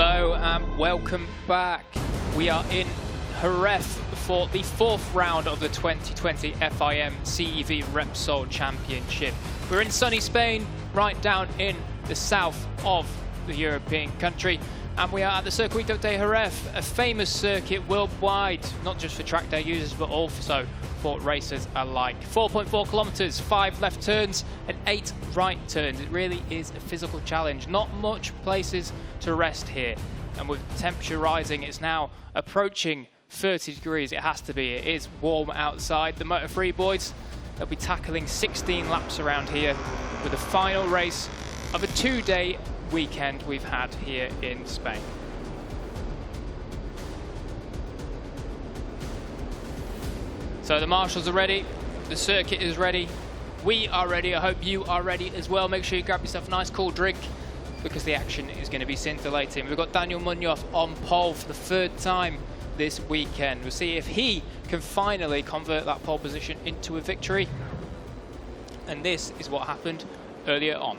Hello and welcome back. We are in Jerez for the 4th round of the 2020 FIM CEV Repsol Championship. We're in sunny Spain, right down in the south of the European country, and we are at the Circuito de Jerez, a famous circuit worldwide, not just for track day users but also for racers alike. 4.4 kilometers, 5 left turns and 8 right turns. It really is a physical challenge. Not much places to rest here, and with temperature rising, it's now approaching 30 degrees. It has to be. It is warm outside. The Moto3 boys, they'll be tackling 16 laps around here with the final race of a 2-day weekend we've had here in Spain. So the marshals are ready, the circuit is ready, we are ready. I hope you are ready as well. Make sure you grab yourself a nice cool drink because the action is going to be scintillating. We've got Daniel Munoz on pole for the 3rd time this weekend. We'll see if he can finally convert that pole position into a victory. And this is what happened earlier on.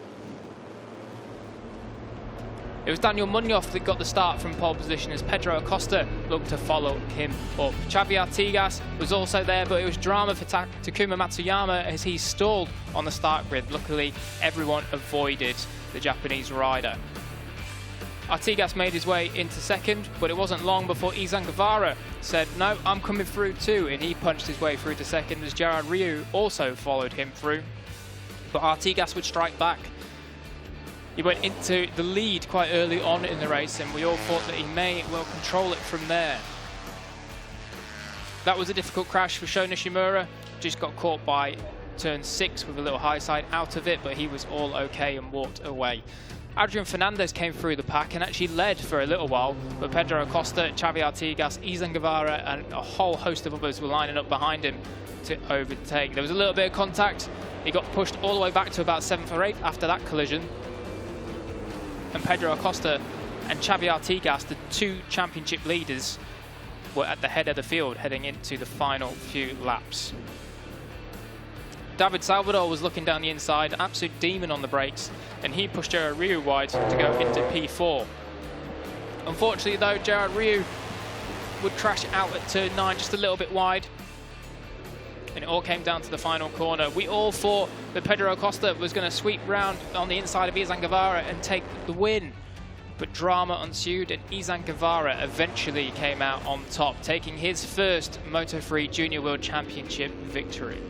It was Daniel Munoz that got the start from pole position as Pedro Acosta looked to follow him up. Xavi Artigas was also there, but it was drama for Takuma Matsuyama as he stalled on the start grid. Luckily, everyone avoided the Japanese rider. Artigas made his way into 2nd, but it wasn't long before Izan Guevara said, "No, I'm coming through too," and he punched his way through to 2nd as Gerard Riou also followed him through. But Artigas would strike back. He went into the lead quite early on in the race, and we all thought that he may well control it from there. That was a difficult crash for Sho Nishimura. Just got caught by turn 6 with a little high side out of it, but he was all okay and walked away. Adrian Fernandez came through the pack and actually led for a little while, but Pedro Acosta, Xavi Artigas, Izan Guevara and a whole host of others were lining up behind him to overtake. There was a little bit of contact. He got pushed all the way back to about 7th or 8th after that collision. And Pedro Acosta and Xavi Artigas, the 2 championship leaders, were at the head of the field heading into the final few laps. David Salvador was looking down the inside, absolute demon on the brakes, and he pushed Gerard Riou wide to go into P4. Unfortunately though, Gerard Riou would crash out at turn 9 just a little bit wide, and it all came down to the final corner. We all thought that Pedro Acosta was going to sweep round on the inside of Izan Guevara and take the win. But drama ensued, and Izan Guevara eventually came out on top, taking his first Moto3 Junior World Championship victory.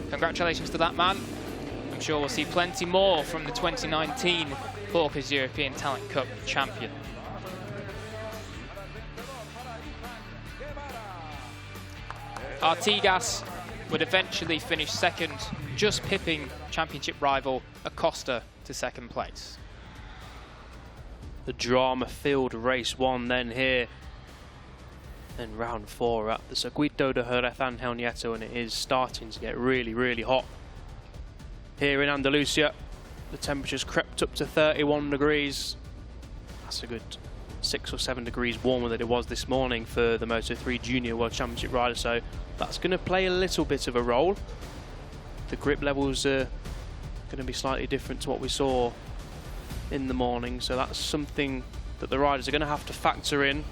Congratulations to that man. I'm sure we'll see plenty more from the 2019 Hawkers European Talent Cup champion. Artigas would eventually finish 2nd, just pipping championship rival Acosta to 2nd place. The drama-filled race 1 then here. Then round 4 at the Circuito de Jerez Ángel Nieto, and it is starting to get really, really hot. Here in Andalusia, the temperature's crept up to 31 degrees. That's a good 6 or 7 degrees warmer than it was this morning for the Moto3 Junior World Championship rider, so that's going to play a little bit of a role. The grip levels are going to be slightly different to what we saw in the morning, so that's something that the riders are going to have to factor in.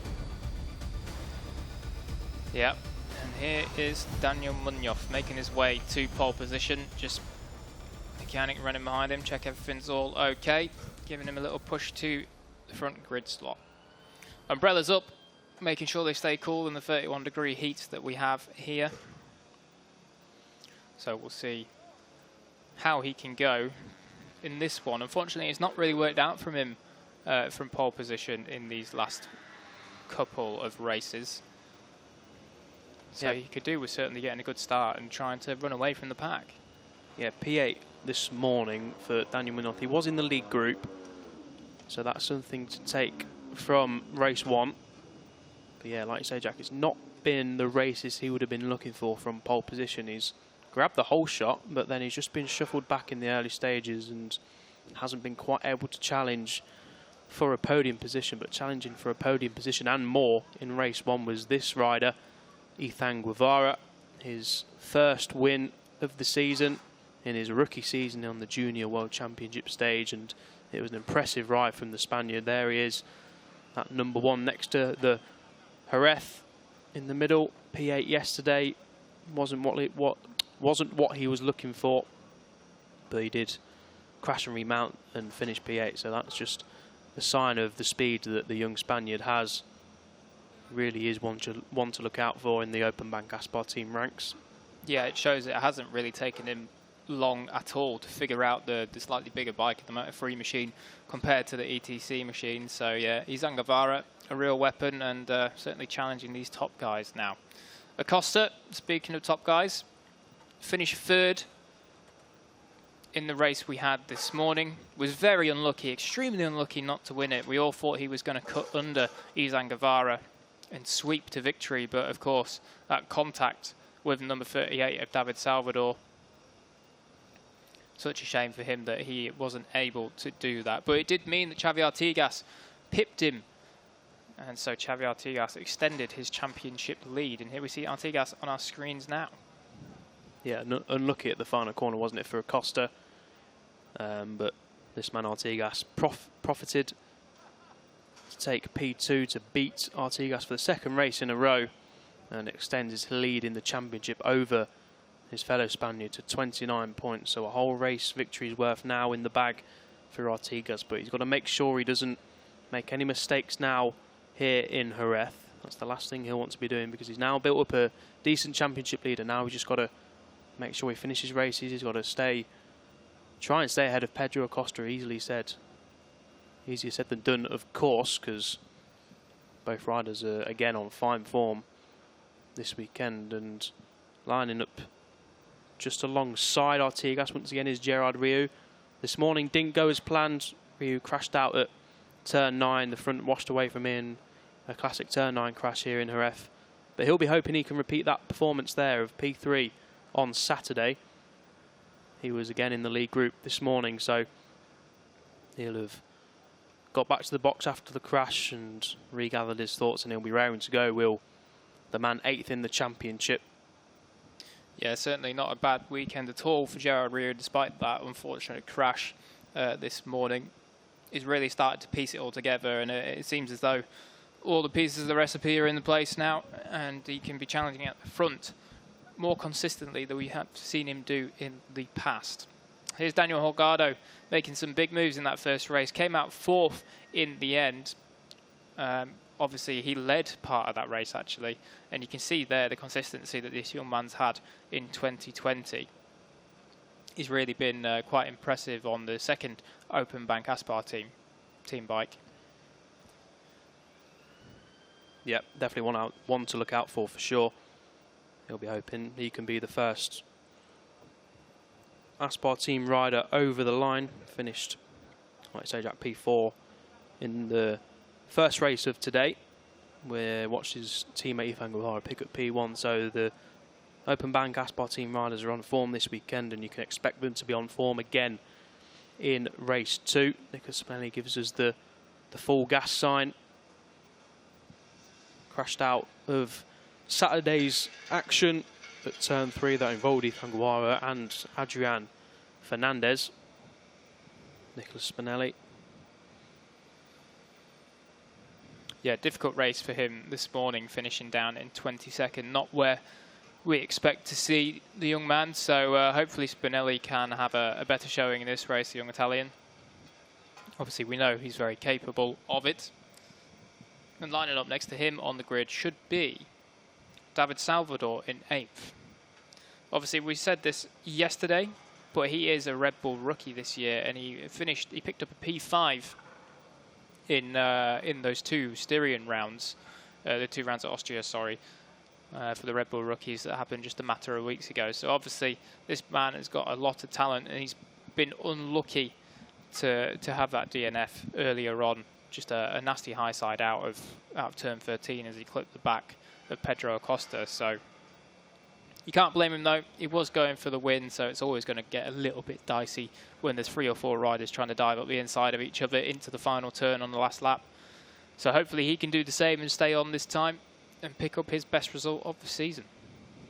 Yep, and here is Daniel Munoz making his way to pole position. Just mechanic running behind him, check everything's all okay, giving him a little push to the front grid slot. Umbrellas up, making sure they stay cool in the 31-degree heat that we have here. So we'll see how he can go in this one. Unfortunately, it's not really worked out from him from pole position in these last couple of races. So yeah, he could do with certainly getting a good start and trying to run away from the pack. Yeah, P8 this morning for Daniel Munoz. He was in the lead group, so that's something to take from race 1. But yeah, like you say, Jack, it's not been the races he would have been looking for from pole position. He's grabbed the whole shot, but then he's just been shuffled back in the early stages and hasn't been quite able to challenge for a podium position. But challenging for a podium position and more in race 1 was this rider, Izan Guevara, his first win of the season in his rookie season on the Junior World Championship stage, and It was an impressive ride from the Spaniard. There he is, that number 1 next to the Jerez in the middle. P8 yesterday wasn't what he was looking for, but he did crash and remount and finish P8. So that's just a sign of the speed that the young Spaniard has. Really is one to look out for in the Openbank Aspar Team ranks. Yeah, it shows it hasn't really taken him long at all to figure out the slightly bigger bike, the Moto3 machine, compared to the HETC machine. So yeah, Izan Guevara, a real weapon, and certainly challenging these top guys now. Acosta, speaking of top guys, finished 3rd in the race we had this morning. Was very unlucky, extremely unlucky not to win it. We all thought he was going to cut under Izan Guevara and sweep to victory, but of course that contact with number 38 of David Salvador, such a shame for him that he wasn't able to do that. But it did mean that Xavi Artigas pipped him, and so Xavi Artigas extended his championship lead, and here we see Artigas on our screens now. Yeah, unlucky at the final corner, wasn't it, for Acosta? But this man Artigas profited to take P2 to beat Artigas for the 2nd race in a row, and extends his lead in the championship over his fellow Spaniard to 29 points. So a whole race victory's worth now in the bag for Artigas, but he's got to make sure he doesn't make any mistakes now here in Jerez. That's the last thing he'll want to be doing, because he's now built up a decent championship lead, and now he's just got to make sure he finishes races. He's got to try and stay ahead of Pedro Acosta. Easier said than done, of course, because both riders are again on fine form this weekend, and lining up just alongside Artigas once again is Gerard Riou. This morning didn't go as planned. Riou crashed out at turn 9. The front washed away from him. A classic turn 9 crash here in Jerez. But he'll be hoping he can repeat that performance there of P3 on Saturday. He was again in the lead group this morning, so he'll have got back to the box after the crash and regathered his thoughts, and he'll be raring to go. Will the man 8th in the championship. Yeah, certainly not a bad weekend at all for Gerard Riou, despite that unfortunate crash this morning. He's really started to piece it all together, and it seems as though all the pieces of the recipe are in the place now, and he can be challenging at the front more consistently than we have seen him do in the past. Here's Daniel Holgado making some big moves in that first race. Came out 4th in the end. Obviously, he led part of that race, actually. And you can see there the consistency that this young man's had in 2020. He's really been quite impressive on the 2nd Openbank Aspar team bike. Yep, definitely one to look out for sure. He'll be hoping he can be the first Aspar team rider over the line. Finished, like I say, Jack, P4 in the first race of today. We watched his teammate Izan Guevara pick up P1. So the Openbank Aspar team riders are on form this weekend, and you can expect them to be on form again in race 2. Nicholas Spinelli gives us the full gas sign. Crashed out of Saturday's action at turn 3 that involved Izan Guevara and Adrian Fernandez. Nicholas Spinelli. Yeah, difficult race for him this morning, finishing down in 22nd. Not where we expect to see the young man, so hopefully Spinelli can have a better showing in this race, the young Italian. Obviously, we know he's very capable of it. And lining up next to him on the grid should be David Salvador in 8th. Obviously, we said this yesterday, but he is a Red Bull rookie this year, and he picked up a P5 in those 2 Styrian rounds, the 2 rounds at Austria, sorry, for the Red Bull rookies that happened just a matter of weeks ago. So obviously, this man has got a lot of talent, and he's been unlucky to have that DNF earlier on. Just a nasty high side out of turn 13 as he clipped the back of Pedro Acosta. So you can't blame him though. He was going for the win, so it's always going to get a little bit dicey when there's 3 or 4 riders trying to dive up the inside of each other into the final turn on the last lap. So hopefully he can do the same and stay on this time and pick up his best result of the season.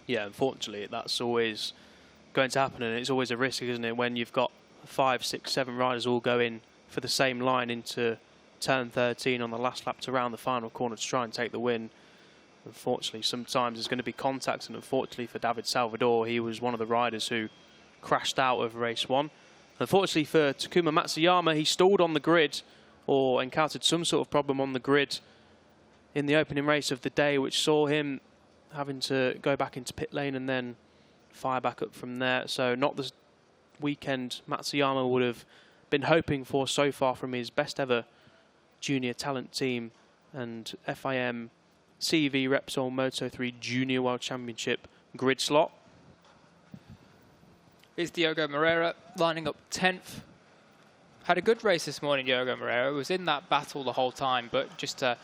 Yeah, unfortunately that's always going to happen, and it's always a risk, isn't it, when you've got 5, 6, 7 riders all going for the same line into turn 13 on the last lap to round the final corner to try and take the win. Unfortunately, sometimes there's going to be contact, and unfortunately for David Salvador, he was one of the riders who crashed out of race 1. Unfortunately for Takuma Matsuyama, he stalled on the grid or encountered some sort of problem on the grid in the opening race of the day, which saw him having to go back into pit lane and then fire back up from there. So not the weekend Matsuyama would have been hoping for so far from his best ever junior talent team and FIM CEV Repsol Moto3 Junior World Championship grid slot. Is Diogo Moreira lining up 10th. Had a good race this morning, Diogo Moreira. Was in that battle the whole time, but just at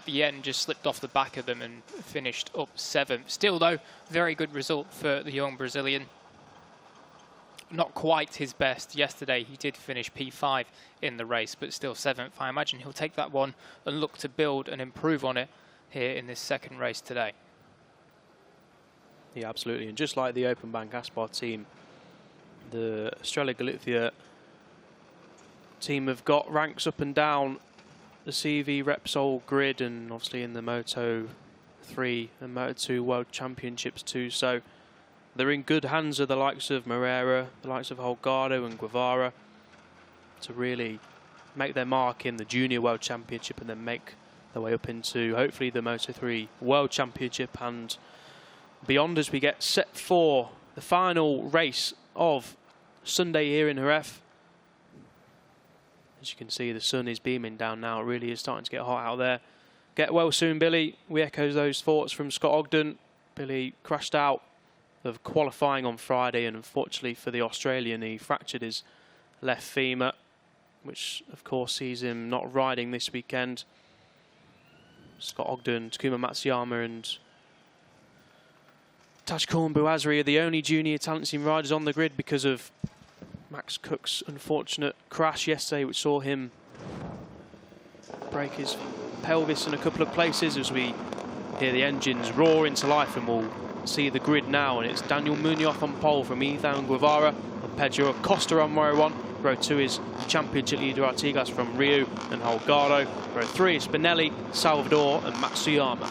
the end just slipped off the back of them and finished up 7th. Still, though, very good result for the young Brazilian. Not quite his best. Yesterday, he did finish P5 in the race, but still 7th. I imagine he'll take that one and look to build and improve on it here in this second race today. Yeah, absolutely. And just like the Openbank Aspar team, the Estrella Galicia team have got ranks up and down the CEV Repsol grid, and obviously in the Moto3 and Moto2 World Championships too. So they're in good hands of the likes of Moreira, the likes of Holgado and Guevara to really make their mark in the Junior World Championship and then make their way up into hopefully the Moto3 World Championship and beyond as we get set for the final race of Sunday here in Jerez. As you can see, the sun is beaming down now. It really is starting to get hot out there. Get well soon, Billy. We echo those thoughts from Scott Ogden. Billy crashed out of qualifying on Friday, and unfortunately for the Australian, he fractured his left femur, which of course sees him not riding this weekend. Scott Ogden, Takuma Matsuyama and Tashkorn Bouazri are the only junior talent team riders on the grid because of Max Cook's unfortunate crash yesterday, which saw him break his pelvis in a couple of places. As we hear the engines roar into life, and we'll see the grid now, and it's Daniel Munoz on pole from Izan Guevara and Pedro Acosta on row 1. Row 2 is championship leader Artigas from Rio and Holgado. Row 3 is Spinelli, Salvador and Matsuyama.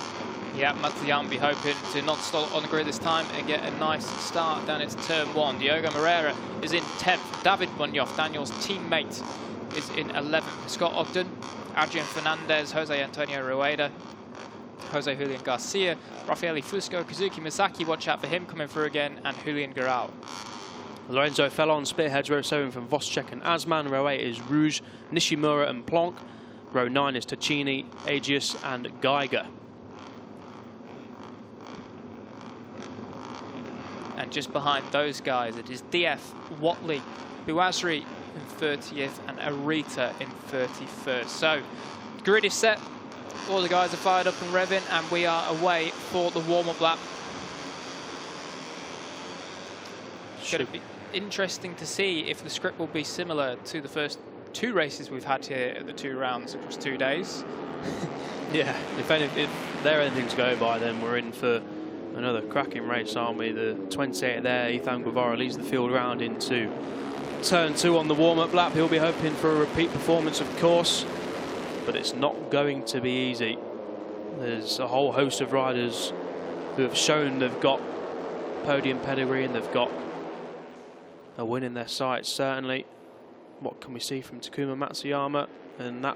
Yeah, Matsuyama be hoping to not stall on the grid this time and get a nice start down its turn 1. Diogo Moreira is in 10th. David Munoz, Daniel's teammate, is in 11th. Scott Ogden, Adrian Fernandez, Jose Antonio Rueda, Jose Julian Garcia, Raffaele Fusco, Kazuki Misaki, watch out for him coming through again, and Julian Garcia. Lorenzo Fellon spearheads row 7 from Voschek and Asman. Row 8 is Rouge, Nishimura and Plonk. Row 9 is Tacchini, Agius and Geiger. And just behind those guys, it is DF, Watley, Bouazri in 30th and Arita in 31st. So, grid is set. All the guys are fired up and revving, and we are away for the warm-up lap. It's going to be interesting to see if the script will be similar to the first 2 races we've had here at the 2 rounds across 2 days. Yeah, if they're anything to go by, then we're in for another cracking race, aren't we? The 28 there, Izan Guevara leads the field round into turn 2 on the warm-up lap. He'll be hoping for a repeat performance, of course, but it's not going to be easy. There's a whole host of riders who have shown they've got podium pedigree and they've got a win in their sights, certainly. What can we see from Takuma Matsuyama? And that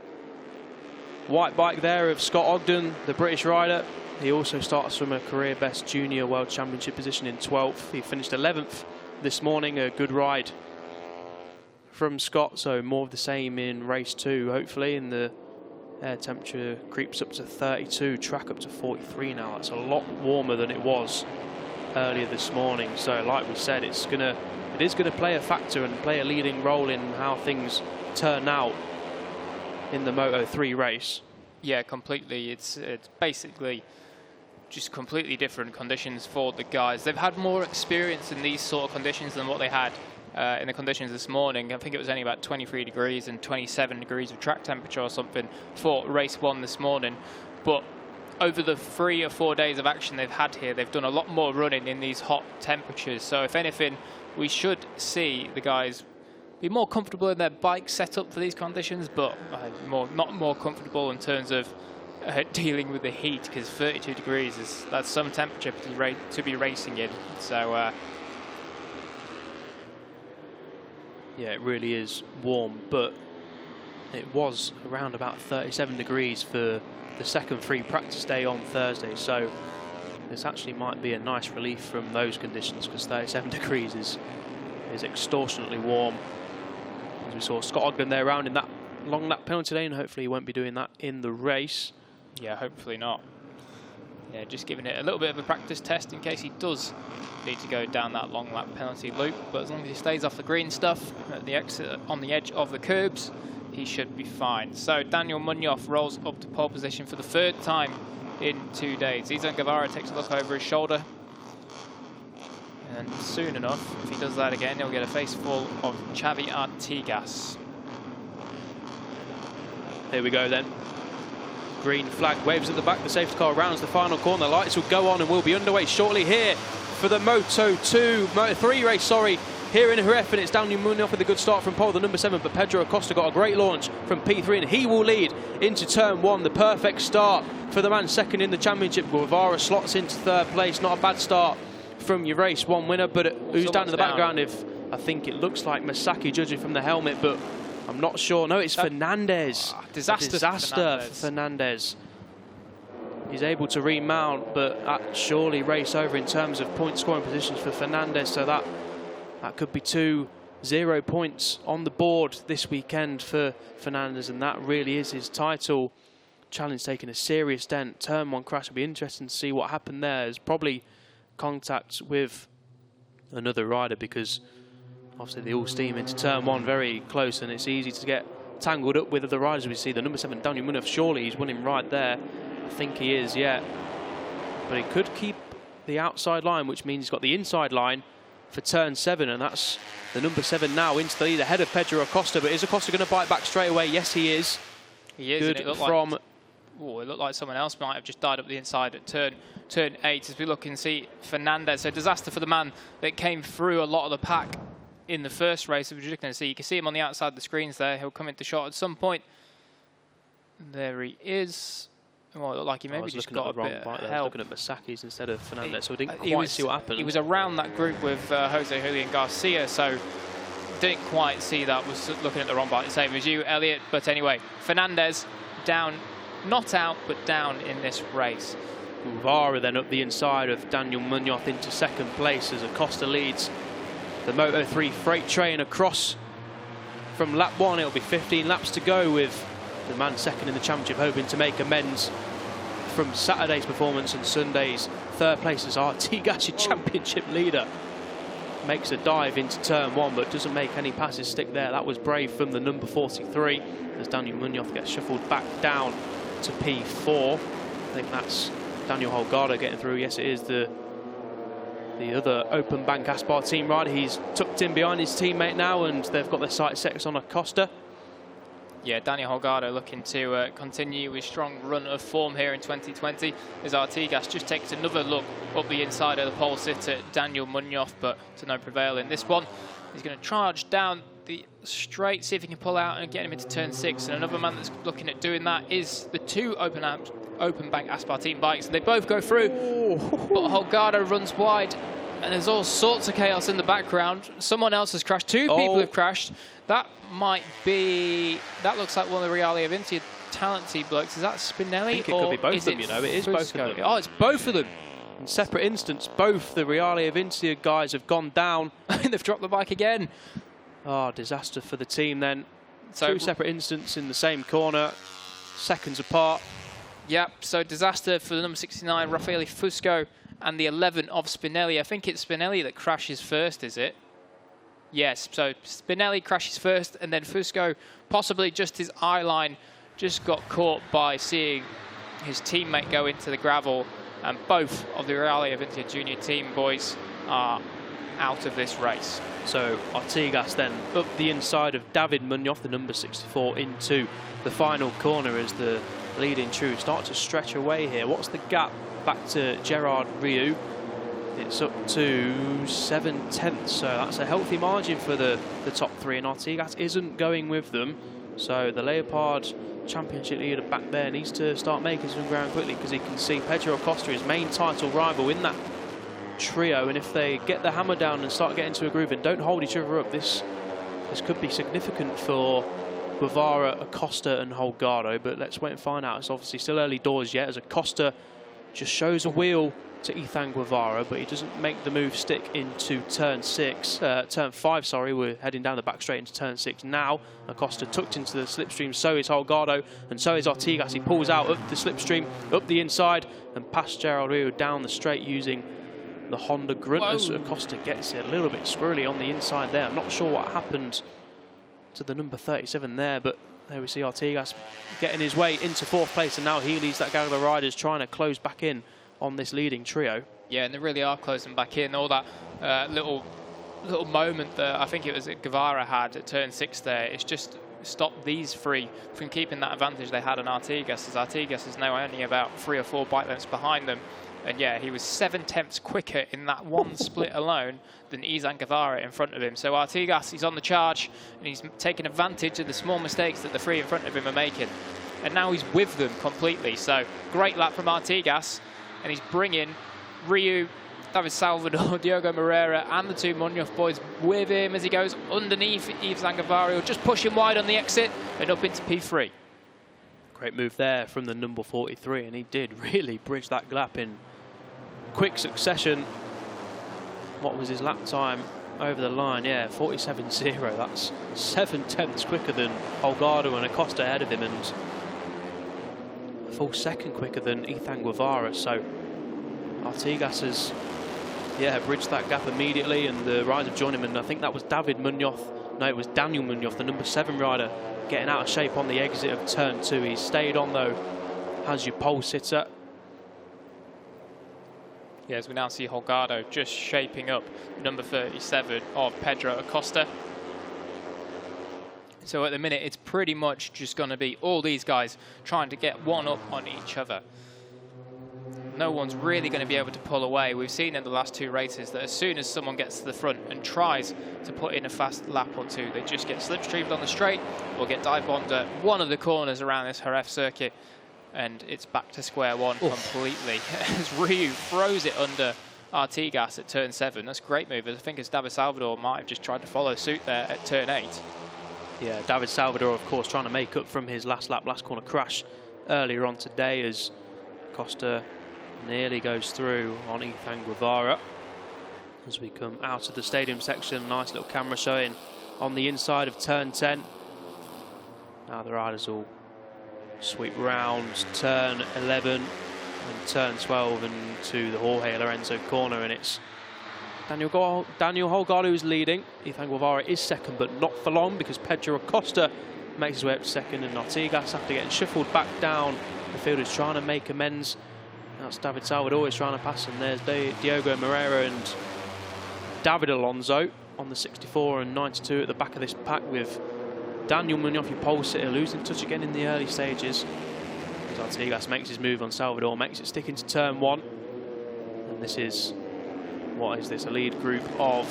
white bike there of Scott Ogden, the British rider. He also starts from a career best junior world championship position in 12th. He finished 11th this morning. A good ride from Scott, so more of the same in race 2, hopefully. And the air temperature creeps up to 32, track up to 43 now. That's a lot warmer than it was earlier this morning. So like we said, it is going to play a factor and play a leading role in how things turn out in the Moto3 race. Yeah, completely. It's basically just completely different conditions for the guys. They've had more experience in these sort of conditions than what they had in the conditions this morning. I think it was only about 23 degrees and 27 degrees of track temperature or something for race 1 this morning. But over the 3 or 4 days of action they've had here, they've done a lot more running in these hot temperatures. So if anything, we should see the guys be more comfortable in their bike setup for these conditions, but not more comfortable in terms of dealing with the heat, because 32 degrees that's some temperature to be racing in. So yeah, it really is warm, but it was around about 37 degrees for the second free practice day on Thursday, so this actually might be a nice relief from those conditions, because 37 degrees is extortionately warm. As we saw Scott Ogden there round in that long lap penalty lane, hopefully he won't be doing that in the race. Yeah, hopefully not. Yeah, just giving it a little bit of a practice test in case he does need to go down that long lap penalty loop, but as long as he stays off the green stuff at the exit on the edge of the curbs, he should be fine. So Daniel Munoz rolls up to pole position for the third time in 2 days. Izan Guevara takes a look over his shoulder, and soon enough, if he does that again, he'll get a face full of Xavi Artigas. Here we go then. Green flag waves at the back. The safety car rounds the final corner. The lights will go on and we'll be underway shortly here for the Moto3 race, sorry, here in Jerez. And it's Daniel Munoz with a good start from pole, the number 7, but Pedro Acosta got a great launch from P3 and he will lead into turn 1. The perfect start for the man second in the championship. Guevara slots into third place. Not a bad start from your race 1 winner, but who's down in the background? I think it looks like Masaki judging from the helmet, but I'm not sure. No, it's Fernandez. Disaster for Fernandez. He's able to remount, but that surely race over in terms of point scoring positions for Fernandez. So that could be 2-0 points on the board this weekend for Fernandez, and that really is his title challenge taking a serious dent. Turn 1 crash will be interesting to see what happened there. There's probably contact with another rider, because obviously they all steam into turn 1 very close, and it's easy to get tangled up with other riders. We see the number 7 Daniel Munoz, surely he's winning right there. I think he is, yeah. But he could keep the outside line, which means he's got the inside line for turn 7, and that's the number 7 now into the lead ahead of Pedro Acosta. But is Acosta going to bite back straight away? Yes, he is. He is. Good from... it looked like someone else might have just died up the inside at turn 8 as we look and see Fernandez. So disaster for the man that came through a lot of the pack in the first race. We're just going to see, you can see him on the outside of the screens there. He'll come into shot at some point. There he is. Well, it looked like he maybe just got a bit of help. I was looking at Masaki's instead of Fernandez, so I didn't quite see what happened. He was around that group with Jose Julian Garcia, so didn't quite see that. Was looking at the wrong bike, same as you, Elliot. But anyway, Fernandez down, not out, but down in this race. Guevara then up the inside of Daniel Munoz into second place as Acosta leads the Moto3 freight train across from lap 1. It'll be 15 laps to go, with the man second in the championship hoping to make amends from Saturday's performance, and Sunday's third place as Artigas, your championship leader, makes a dive into turn 1 but doesn't make any passes stick there. That was brave from the number 43 as Daniel Munoz gets shuffled back down to P4. I think that's Daniel Holgado getting through. Yes, it is the other Openbank Aspar Team rider. He's tucked in behind his teammate now, and they've got their sights set on Acosta. Yeah, Daniel Holgado looking to continue his strong run of form here in 2020 as Artigas just takes another look up the inside of the pole sitter Daniel Munoz, but to no prevail in this one. He's going to charge down the straight, see if he can pull out and get him into turn 6. And another man that's looking at doing that is the 2 Openbank Aspar Team bikes. They both go through, but Holgado runs wide, and there's all sorts of chaos in the background. Someone else has crashed. 2 people have crashed. That might be, that looks like one of the Reale Avintia Talenty blokes. Is that Spinelli? I think it could be both of them, you know. It is both of them. Oh, it's both of them. In separate instance, both the Reale Avintia guys have gone down. They've dropped the bike again. Oh, disaster for the team then. So 2 separate instances in the same corner, seconds apart. Yep, so disaster for the number 69, Raffaele Fusco, and the 11 of Spinelli. I think it's Spinelli that crashes first, is it? Yes, so Spinelli crashes first, and then Fusco, possibly just his eye line, just got caught by seeing his teammate go into the gravel, and both of the Reale Avintia Junior team boys are out of this race. So Artigas then up the inside of David Munoz, the number 64, into the final corner as the leading true start to stretch away here. What's the gap back to Gerard Riou? It's up to 7/10, so that's a healthy margin for the top three, and Artigas isn't going with them. So the Leopard Championship leader back there needs to start making some ground quickly, because he can see Pedro Acosta, his main title rival, in that trio, and if they get the hammer down and start getting to a groove and don't hold each other up, this could be significant for Guevara, Acosta and Holgado. But let's wait and find out. It's obviously still early doors yet, as Acosta just shows a wheel to Izan Guevara, but he doesn't make the move stick into turn 5, sorry. We're heading down the back straight into turn 6 now. Acosta tucked into the slipstream, so is Holgado, and so is Artigas. He pulls out up the slipstream, up the inside, and past Gerald Rio down the straight using the Honda Grunt. As Acosta gets it a little bit squirrely on the inside there. I'm not sure what happened to the number 37 there, but there we see Artigas getting his way into 4th place, and now he leads that gang of the riders trying to close back in on this leading trio. Yeah, and they really are closing back in. All that little moment that I think it was Guevara had at turn 6 there, it's just stopped these three from keeping that advantage they had on Artigas, as Artigas is now only about 3 or 4 bike lengths behind them. And yeah, he was 7/10 quicker in that one split alone than Izan Guevara in front of him. So Artigas, he's on the charge, and he's taking advantage of the small mistakes that the three in front of him are making. And now he's with them completely. So great lap from Artigas, and he's bringing Ryu, David Salvador, Diogo Moreira and the 2 Munoz boys with him as he goes underneath Izan Guevara. He'll just push him wide on the exit and up into P3. Great move there from the number 43, and he did really bridge that gap in quick succession. What was his lap time over the line? Yeah, 47.0. That's 7/10 quicker than Holgado and Acosta ahead of him, and a full second quicker than Izan Guevara. So Artigas has, yeah, bridged that gap immediately, and the riders have joined him. And I think that was David Munoz. No, it was Daniel Munoz, the number 7 rider, getting out of shape on the exit of turn 2. He's stayed on though as your pole sitter. Yeah, as we now see Holgado just shaping up number 37 of Pedro Acosta. So at the minute, it's pretty much just going to be all these guys trying to get one up on each other. No one's really going to be able to pull away. We've seen in the last 2 races that as soon as someone gets to the front and tries to put in a fast lap or 2, they just get slipstreamed on the straight or get dive bombed at one of the corners around this Jerez circuit. And it's back to square one completely. As Ryu throws it under Artigas at turn 7. That's a great move. I think as David Salvador might have just tried to follow suit there at turn 8. Yeah, David Salvador, of course, trying to make up from his last lap, last corner crash earlier on today, as Costa nearly goes through on Izan Guevara. As we come out of the stadium section, nice little camera showing on the inside of turn 10. Now the riders will sweep round turn 11 and turn 12 into the Jorge Lorenzo corner, and it's Daniel Holgado who's leading. Izan Guevara is second, but not for long, because Pedro Acosta makes his way up to second, and Artigas, after getting shuffled back down the field, is trying to make amends. That's David Salvador is trying to pass, and there's Diogo Moreira and David Alonso on the 64 and 92 at the back of this pack, with Daniel Munoz, your pole sitter, losing touch again in the early stages. As Artigas makes his move on Salvador, makes it stick into turn 1. And this is, what is this, a lead group of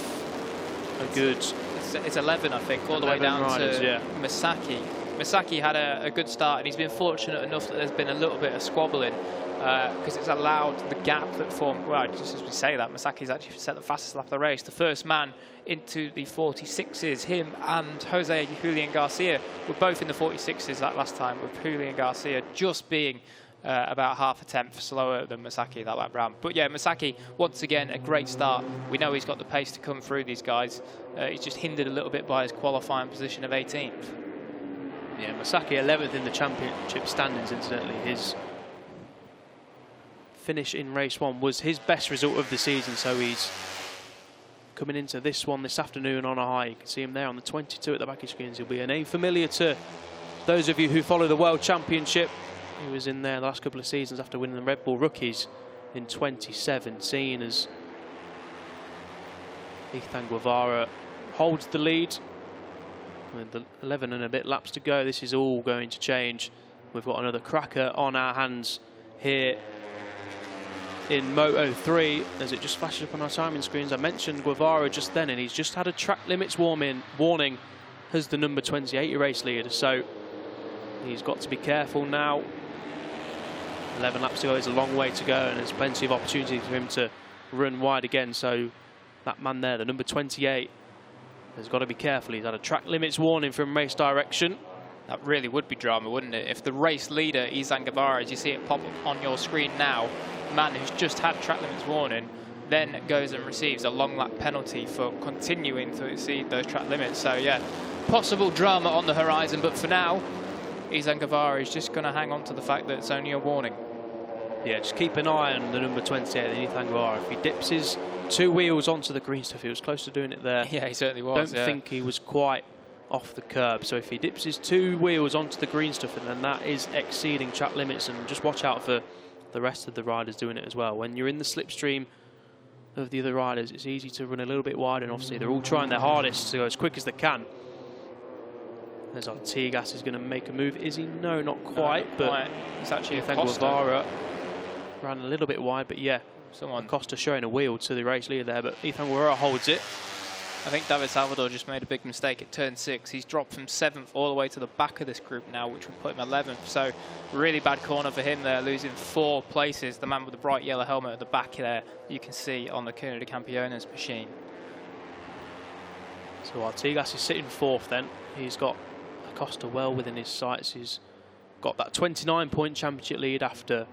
a good... It's 11, I think, all the way down riders, to Misaki. Misaki had a good start, and he's been fortunate enough that there's been a little bit of squabbling, because it's allowed the gap that formed. Well, just as we say that, Masaki's actually set the fastest lap of the race. The first man into the 46s, him and Jose Julian Garcia were both in the 46s that last time, with Julian Garcia just being about half a tenth slower than Misaki that lap round. But yeah, Misaki, once again, a great start. We know he's got the pace to come through these guys. He's just hindered a little bit by his qualifying position of 18th. Yeah, Misaki 11th in the championship standings, incidentally. His finish in race 1 was his best result of the season, so he's coming into this one this afternoon on a high. You can see him there on the 22 at the back of screens. He'll be a name familiar to those of you who follow the World Championship. He was in there the last couple of seasons after winning the Red Bull Rookies in 2017, as Izan Guevara holds the lead with the 11 and a bit laps to go. This is all going to change. We've got another cracker on our hands here in Moto3, as it just flashes up on our timing screens. I mentioned Guevara just then, and he's just had a track limits warning as the number 28 race leader. So he's got to be careful now. 11 laps to go is a long way to go, and there's plenty of opportunity for him to run wide again. So that man there, the number 28, has got to be careful. He's had a track limits warning from race direction. That really would be drama, wouldn't it? If the race leader, Izan Guevara, as you see it pop up on your screen now, man who's just had track limits warning, then goes and receives a long lap penalty for continuing to exceed those track limits. So yeah, possible drama on the horizon, but for now, Izan Guevara is just going to hang on to the fact that it's only a warning. Yeah, just keep an eye on the number 28, Izan Guevara. If he dips his two wheels onto the green stuff, he was close to doing it there. Yeah, he certainly was. Don't think he was quite off the curb. So if he dips his two wheels onto the green stuff, and then that is exceeding track limits, and just watch out for the rest of the riders doing it as well. When you're in the slipstream of the other riders, it's easy to run a little bit wide, and obviously they're all trying their hardest to go as quick as they can. As Artigas is going to make a move. Is he? No, not quite. But it's actually Izan Guevara ran a little bit wide, but yeah, Costa showing a wheel to the race leader there, but Izan Guevara holds it. I think David Salvador just made a big mistake at turn 6. He's dropped from 7th all the way to the back of this group now, which would put him 11th. So really bad corner for him there, losing 4 places. The man with the bright yellow helmet at the back there, you can see on the Cuna de Campeones machine. So Artigas is sitting 4th then. He's got Acosta well within his sights. He's got that 29-point championship lead after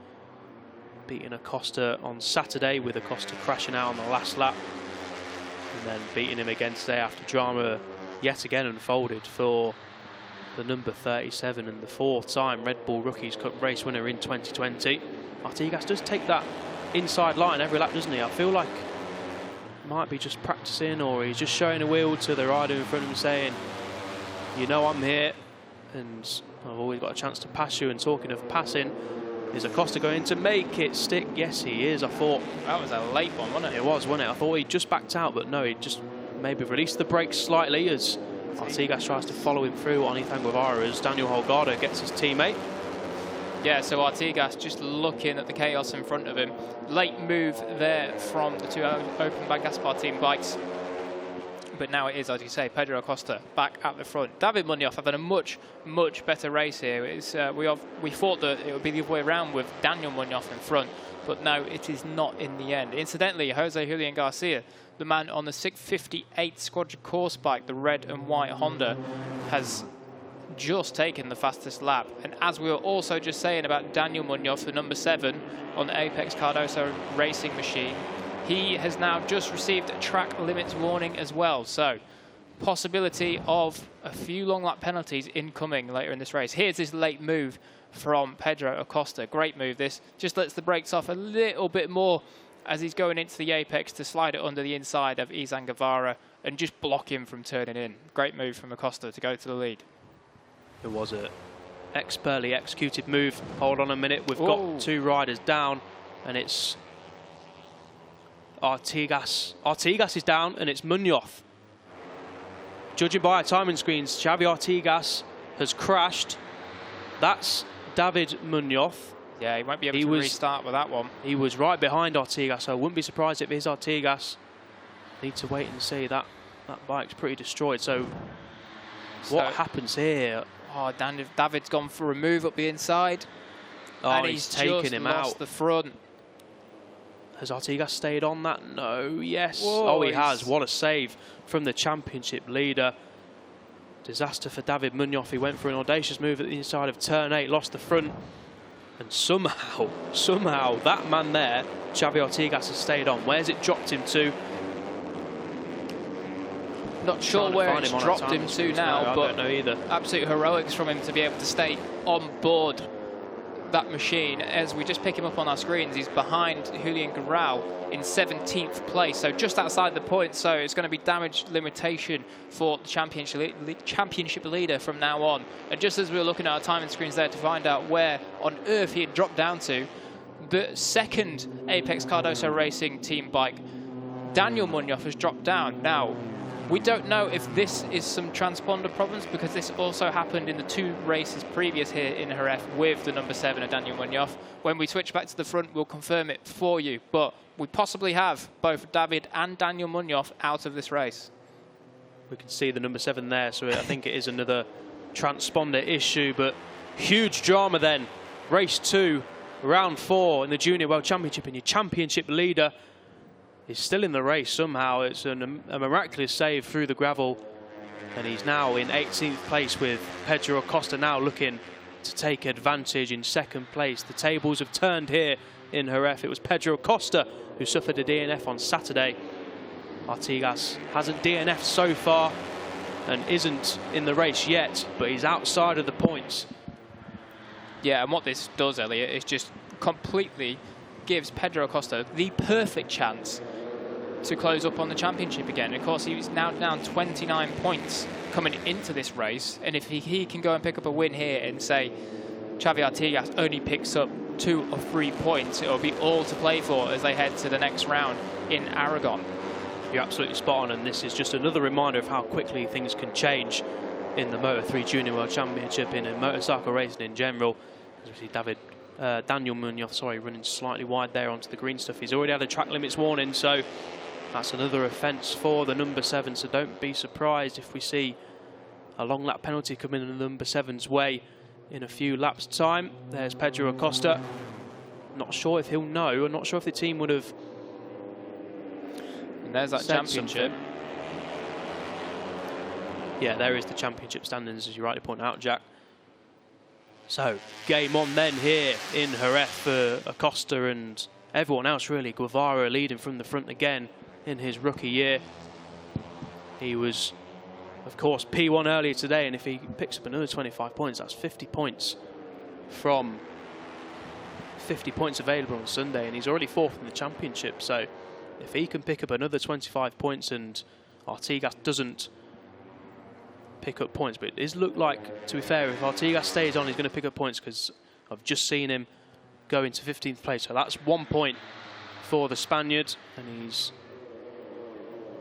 beating Acosta on Saturday, with Acosta crashing out on the last lap, and then beating him again today after drama yet again unfolded for the number 37 and the 4th time Red Bull Rookies Cup race winner in 2020. Artigas does take that inside line every lap, doesn't he? I feel like he might be just practicing, or he's just showing a wheel to the rider in front of him saying, you know I'm here and I've always got a chance to pass you. And talking of passing, is Acosta going to make it stick? Yes, he is. I thought that was a late one, wasn't it? It was, wasn't it? I thought he just backed out, but no, he just maybe released the brakes slightly as Artigas tries to follow him through on Izan Guevara as Daniel Holgado gets his teammate. Yeah, so Artigas just looking at the chaos in front of him. Late move there from the 2 Openbank Aspar Team bikes. But now it is, as you say, Pedro Acosta back at the front. David Munoz having a much, much better race here. It's, we thought that it would be the other way around with Daniel Munoz in front, but no, it is not in the end. Incidentally, Jose Julian Garcia, the man on the 658 Squadra Corse bike, the red and white Honda, has just taken the fastest lap. And as we were also just saying about Daniel Munoz, the number 7 on the Apex Cardoso racing machine, he has now just received a track limits warning as well. So possibility of a few long lap penalties incoming later in this race. Here's this late move from Pedro Acosta. Great move. This just lets the brakes off a little bit more as he's going into the apex to slide it under the inside of Izan Guevara and just block him from turning in. Great move from Acosta to go to the lead. It was a expertly executed move. Hold on a minute. We've got 2 riders down, and it's Artigas. Artigas is down, and it's Munoz. Judging by our timing screens, Xavi Artigas has crashed. That's David Munoz. Yeah, he won't be able to restart with that one. He was right behind Artigas, so I wouldn't be surprised if it is Artigas. Need to wait and see. That bike's pretty destroyed. So what happens here? Oh, David's gone for a move up the inside. Oh, and he's taken him out. Lost the front. Has Artigas stayed on that? No. Yes. Whoa, oh, he has. What a save from the championship leader. Disaster for David Munoz. He went for an audacious move at the inside of turn 8, lost the front. And somehow, that man there, Xavi Artigas, has stayed on. Where's it dropped him to? Not sure where it's dropped him to now, but I don't know either. Absolute heroics from him to be able to stay on board that machine. As we just pick him up on our screens, he's behind Julian Garcia in 17th place, so just outside the point. So it's going to be damage limitation for the championship leader from now on. And just as we were looking at our timing screens there to find out where on earth he had dropped down to, the second Apex Cardoso Racing team bike, Daniel Munoz, has dropped down. Now, We don't know if this is some transponder problems, because this also happened in the 2 races previous here in Jerez with the number 7 of Daniel Munoz. When we switch back to the front, we'll confirm it for you. But we possibly have both David and Daniel Munoz out of this race. We can see the number 7 there, so I think it is another transponder issue, but huge drama then. Race 2, round 4 in the Junior World Championship, and your championship leader is still in the race somehow. It's a miraculous save through the gravel, and he's now in 18th place, with Pedro Acosta now looking to take advantage in 2nd place. The tables have turned here in Jerez. It was Pedro Acosta who suffered a DNF on Saturday. Artigas hasn't DNF'd so far and isn't in the race yet, but he's outside of the points. Yeah, and what this does, Elliot, is just completely gives Pedro Acosta the perfect chance to close up on the championship again. Of course, he's now down 29 points coming into this race, and if he can go and pick up a win here and say Xavi Artigas only picks up 2 or 3 points, it'll be all to play for as they head to the next round in Aragon. You're absolutely spot on, and this is just another reminder of how quickly things can change in the Moto3 Junior World Championship, in motorcycle racing in general. As we see Daniel Munoz, running slightly wide there onto the green stuff. He's already had a track limits warning, so that's another offence for the number 7. So don't be surprised if we see a long lap penalty coming in the number 7's way in a few laps' time. There's Pedro Acosta. Not sure if he'll know. I'm not sure if the team would have. And there's that championship. Something. Yeah, there is the championship standings, as you rightly point out, Jack. So, game on then here in Jerez for Acosta and everyone else really. Guevara leading from the front again in his rookie year. He was, of course, P1 earlier today, and if he picks up another 25 points, that's 50 points from 50 points available on Sunday, and he's already 4th in the championship. So, if he can pick up another 25 points and Artigas doesn't pick up points, but it does look like, to be fair, if Artigas stays on, he's going to pick up points, because I've just seen him go into 15th place. So that's 1 point for the Spaniard, and he's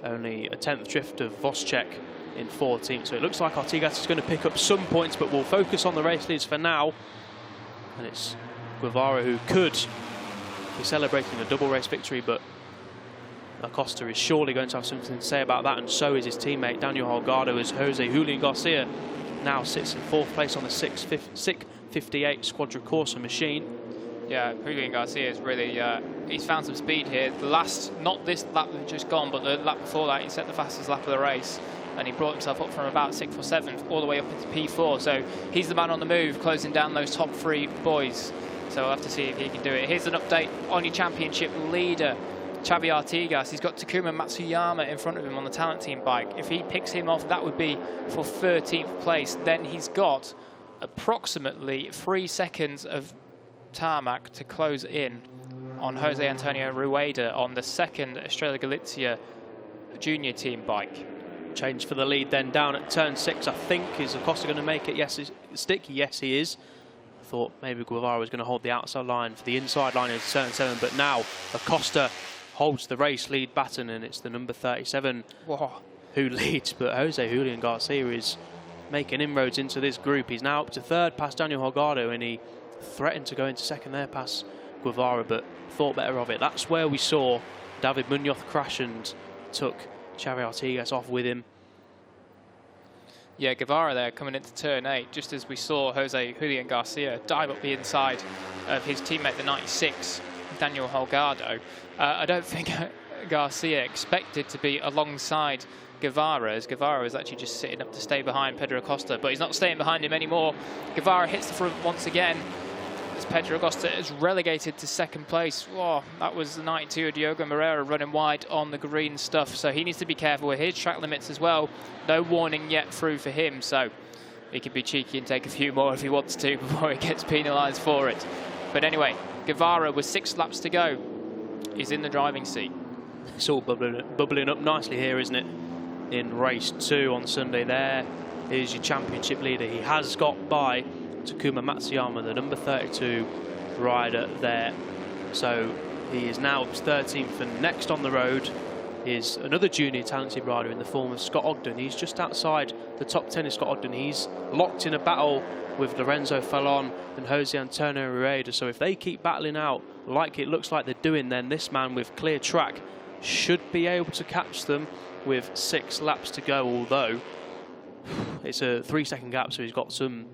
only a 10th drift of Voschek in 14th. So it looks like Artigas is going to pick up some points, but we'll focus on the race leads for now. And it's Guevara who could be celebrating a double race victory, but Acosta is surely going to have something to say about that, and so is his teammate Daniel Holgado, as Jose Julian Garcia now sits in 4th place on the 658 Squadra Corse machine. Yeah, Julian Garcia is really, he's found some speed here. The last, not this lap that's just gone, but the lap before that, he set the fastest lap of the race, and he brought himself up from about 6th or 7th all the way up into P4. So he's the man on the move, closing down those top 3 boys. So we'll have to see if he can do it. Here's an update on your championship leader, Xavi Artigas. He's got Takuma Matsuyama in front of him on the talent team bike. If he picks him off, that would be for 13th place. Then he's got approximately 3 seconds of tarmac to close in on Jose Antonio Rueda on the 2nd Estrella Galicia junior team bike. Change for the lead then down at turn 6, I think. Is Acosta going to make it? Yes, stick. Yes, he is. I thought maybe Guevara was going to hold the outside line for the inside line into turn 7, but now Acosta holds the race lead baton, and it's the number 37 who leads. But Jose Julian Garcia is making inroads into this group. He's now up to 3rd past Daniel Holgado, and he threatened to go into 2nd there past Guevara, but thought better of it. That's where we saw David Munoz crash and took Xavi Artigas off with him. Yeah, Guevara there coming into turn 8, just as we saw Jose Julian Garcia dive up the inside of his teammate, the 96, Daniel Holgado. I don't think Garcia expected to be alongside Guevara, as Guevara was actually just sitting up to stay behind Pedro Acosta, but he's not staying behind him anymore. Guevara hits the front once again, as Pedro Acosta is relegated to 2nd place. Whoa, that was the 92 of Diogo Moreira running wide on the green stuff, so he needs to be careful with his track limits as well. No warning yet through for him, so he could be cheeky and take a few more if he wants to before he gets penalised for it. But anyway, Guevara with 6 laps to go is in the driving seat. It's all bubbling up nicely here, isn't it? In race 2 on Sunday, there is your championship leader. He has got by Takuma Matsuyama, the number 32 rider there. So he is now 13th and next on the road is another junior talented rider in the form of Scott Ogden. He's just outside the top 10 of Scott Ogden. He's locked in a battle with Lorenzo Fallon and Jose Antonio Rueda. So if they keep battling out like it looks like they're doing, then this man with clear track should be able to catch them with 6 laps to go, although it's a 3-second gap, so he's got some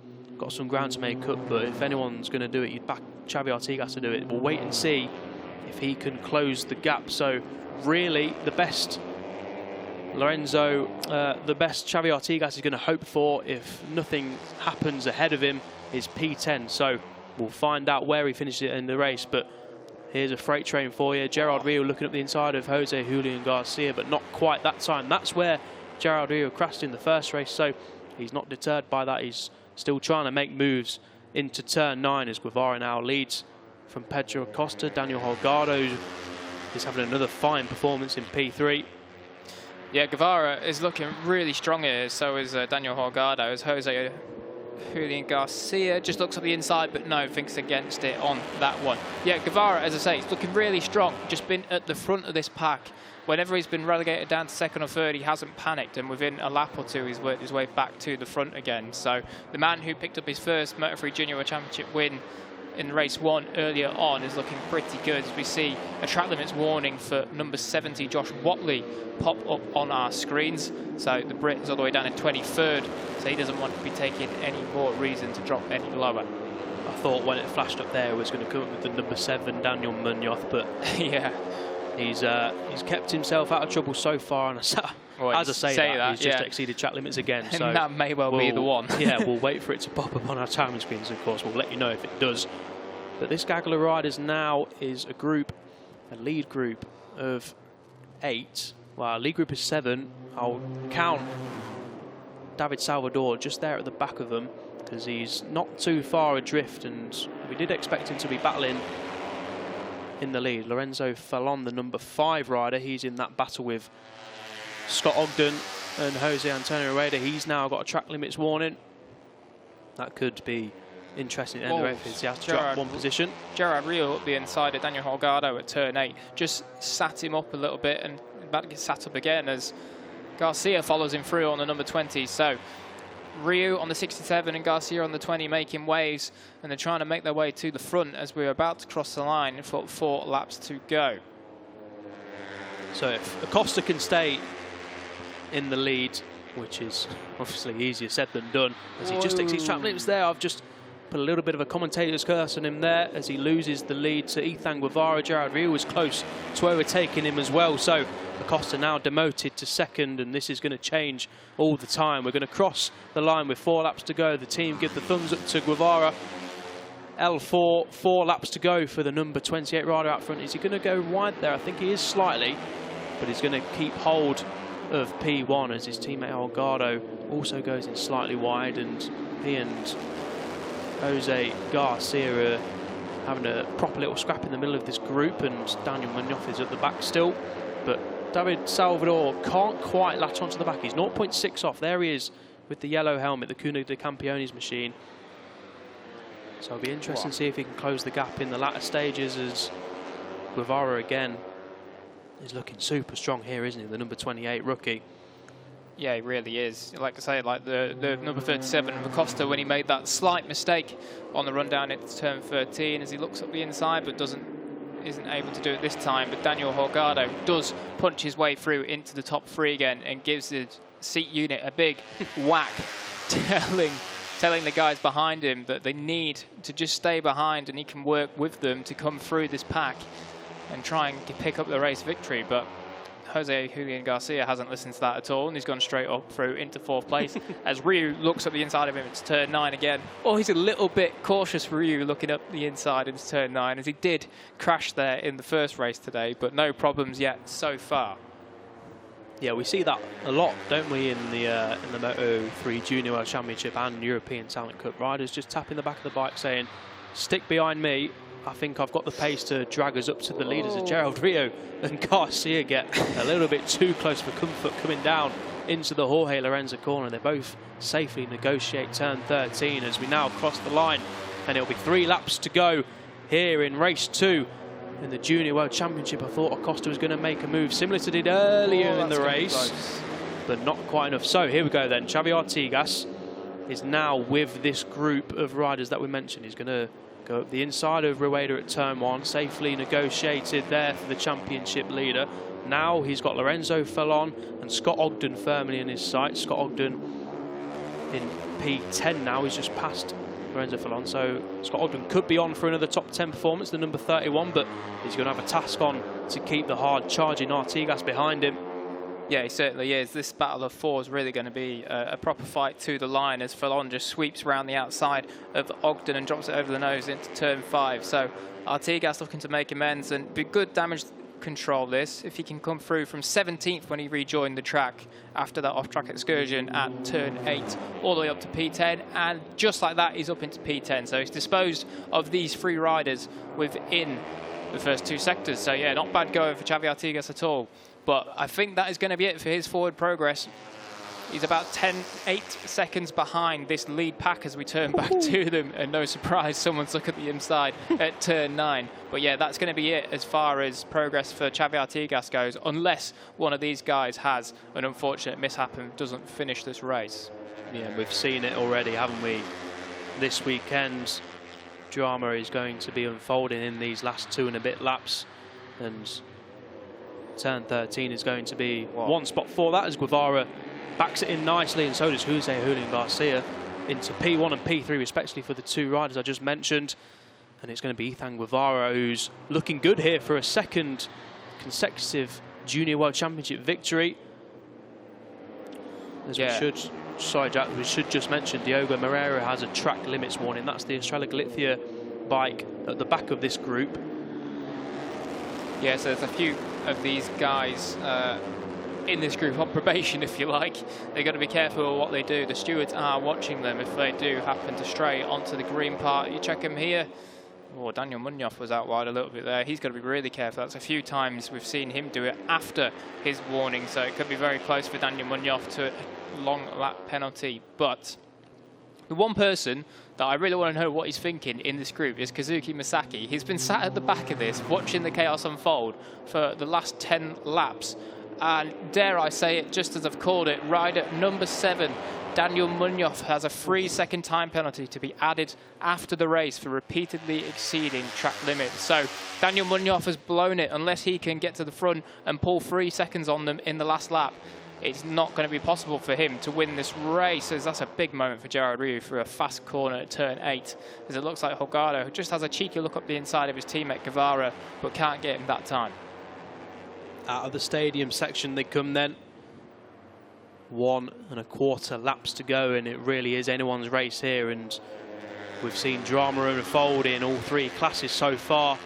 ground to make up. But if anyone's going to do it, you'd back Xavi Artigas to do it. We'll wait and see if he can close the gap. So really the best Xavi Artigas is going to hope for, if nothing happens ahead of him, is P10. So we'll find out where he finishes it in the race. But here's a freight train for you. Gerard Rio looking up the inside of Jose Julian Garcia, but not quite that time. That's where Gerard Rio crashed in the first race, so he's not deterred by that. He's still trying to make moves into turn 9 as Guevara now leads from Pedro Acosta. Daniel Holgado is having another fine performance in P3. Yeah, Guevara is looking really strong here, so is Daniel Holgado. As Jose Julian Garcia just looks at the inside, but no, thinks against it on that one. Yeah, Guevara, as I say, he's looking really strong. Just been at the front of this pack. Whenever he's been relegated down to 2nd or 3rd, he hasn't panicked, and within a lap or 2, he's worked his way back to the front again. So the man who picked up his first Moto3 Junior World Championship win in race 1 earlier on is looking pretty good, as we see a track limits warning for number 70 Josh Watley pop up on our screens. So the Brit is all the way down in 23rd, so he doesn't want to be taking any more reason to drop any lower. I thought when it flashed up there it was going to come up with the number 7 Daniel Munoz, but yeah, he's kept himself out of trouble so far, and as I say that, he's just exceeded track limits again. And so that may well be the one. Yeah, we'll wait for it to pop up on our timing screens, of course. We'll let you know if it does. But this gaggle of riders now is a lead group of 8. Well, our lead group is 7. I'll count David Salvador just there at the back of them, because he's not too far adrift, and we did expect him to be battling in the lead. Lorenzo Fallon, the number 5 rider, he's in that battle with Scott Ogden and Jose Antonio Rueda. He's now got a track limits warning. That could be interesting. He has to drop 1 position. Gerard Rio up the inside of Daniel Holgado at turn 8 just sat him up a little bit, and about to get sat up again as Garcia follows him through on the number 20. So Rio on the 67 and Garcia on the 20 making waves, and they're trying to make their way to the front as we're about to cross the line for 4 laps to go. So if Acosta can stay in the lead, which is obviously easier said than done, as he just exceeds track limits there. I've just put a little bit of a commentator's curse on him there as he loses the lead to Izan Guevara. Gerard Rio was close to overtaking him as well. So Acosta now demoted to 2nd, and this is going to change all the time. We're going to cross the line with 4 laps to go. The team give the thumbs up to Guevara. L4, 4 laps to go for the number 28 rider out front. Is he going to go wide there? I think he is slightly, but he's going to keep hold of P1 as his teammate Holgado also goes in slightly wide, and he and Jose Garcia are having a proper little scrap in the middle of this group, and Daniel Munoz is at the back still, but David Salvador can't quite latch onto the back. He's 0.6 off. There he is with the yellow helmet, the Cuna de Campeones machine. So it'll be interesting to see if he can close the gap in the latter stages, as Guevara again is looking super strong here, isn't he? The number 28 rookie. Yeah, he really is. Like I say, like the number 37 of Acosta, when he made that slight mistake on the run down into turn 13, as he looks up the inside but isn't able to do it this time. But Daniel Holgado does punch his way through into the top 3 again and gives the seat unit a big whack, telling the guys behind him that they need to just stay behind, and he can work with them to come through this pack and try and pick up the race victory. But Jose Julian Garcia hasn't listened to that at all, and he's gone straight up through into 4th place. As Ryu looks up the inside of him, it's turn 9 again. Oh, he's a little bit cautious, Ryu, looking up the inside into turn 9, as he did crash there in the first race today, but no problems yet so far. Yeah, we see that a lot, don't we, in the Moto3 Junior World Championship and European Talent Cup. Riders just tapping the back of the bike saying, stick behind me. I think I've got the pace to drag us up to the leaders of Gerald Rio and Garcia get a little bit too close for comfort coming down into the Jorge Lorenzo corner. They both safely negotiate turn 13 as we now cross the line, and it'll be 3 laps to go here in race 2 in the Junior World Championship. I thought Acosta was going to make a move similar to did earlier in the race, but not quite enough. So here we go then. Xavi Artigas is now with this group of riders that we mentioned. He's going to go up the inside of Rueda at turn 1, safely negotiated there for the championship leader. Now he's got Lorenzo Fallon and Scott Ogden firmly in his sights. Scott Ogden in P10 now. He's just passed Lorenzo Fallon, so Scott Ogden could be on for another top 10 performance, the number 31, but he's going to have a task on to keep the hard charging Artigas behind him. Yeah, he certainly is. This battle of 4 is really going to be a proper fight to the line as Fallon just sweeps around the outside of Ogden and drops it over the nose into turn 5. So Artigas looking to make amends and be good damage control this if he can come through from 17th when he rejoined the track after that off-track excursion at turn 8 all the way up to P10, and just like that he's up into P10. So he's disposed of these 3 riders within the first 2 sectors. So yeah, not bad going for Xavi Artigas at all. But I think that is going to be it for his forward progress. He's about 8 seconds behind this lead pack as we turn back to them. And no surprise, someone's looking at the inside at turn 9. But yeah, that's going to be it as far as progress for Xavi Artigas goes, unless one of these guys has an unfortunate mishap and doesn't finish this race. Yeah, we've seen it already, haven't we? This weekend's drama is going to be unfolding in these last 2 and a bit laps. And turn 13 is going to be one spot for that as Guevara backs it in nicely, and so does Jose Julian Garcia into P1 and P3 respectively for the 2 riders I just mentioned. And it's going to be Izan Guevara who's looking good here for a 2nd consecutive Junior World Championship victory. As we should, sorry Jack, we should just mention Diogo Moreira has a track limits warning. That's the Estrella Galicia bike at the back of this group. Yeah, so there's a few of these guys in this group on probation, if you like. They've got to be careful with what they do. The stewards are watching them if they do happen to stray onto the green part. You check them here. Oh, Daniel Munoz was out wide a little bit there. He's got to be really careful. That's a few times we've seen him do it after his warning, so it could be very close for Daniel Munoz to a long lap penalty. But the one person that I really want to know what he's thinking in this group is Kazuki Misaki. He's been sat at the back of this, watching the chaos unfold for the last 10 laps. And dare I say it, just as I've called it, rider number 7, Daniel Munoz, has a 3-second time penalty to be added after the race for repeatedly exceeding track limits. So Daniel Munoz has blown it. Unless he can get to the front and pull 3 seconds on them in the last lap, it's not going to be possible for him to win this race, as that's a big moment for Gerard Riou for a fast corner at turn 8, as it looks like Holgado just has a cheeky look up the inside of his teammate Guevara, but can't get him that time. Out of the stadium section they come then. 1 1/4 laps to go, and it really is anyone's race here, and we've seen drama unfold in all 3 classes so far,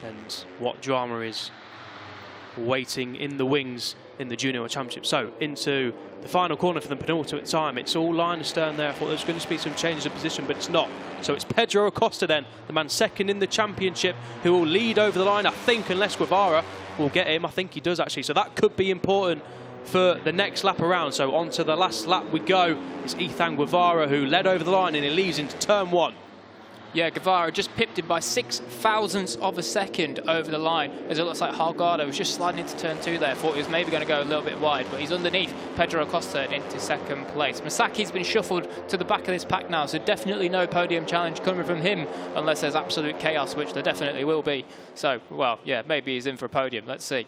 and what drama is waiting in the wings in the Junior World Championship. So into the final corner for the penultimate time. It's all line astern there. I thought there was going to be some changes of position, but it's not. So it's Pedro Acosta then, the man 2nd in the championship, who will lead over the line, I think, unless Guevara will get him. I think he does actually. So that could be important for the next lap around. So on to the last lap we go. It's Izan Guevara who led over the line, and he leads into turn 1. Yeah, Guevara just pipped him by 0.06 of a second over the line, as it looks like Holgado was just sliding into turn 2 there. Thought he was maybe going to go a little bit wide, but he's underneath Pedro Acosta and into 2nd place. Masaki's been shuffled to the back of this pack now, so definitely no podium challenge coming from him unless there's absolute chaos, which there definitely will be. So, well, yeah, maybe he's in for a podium. Let's see.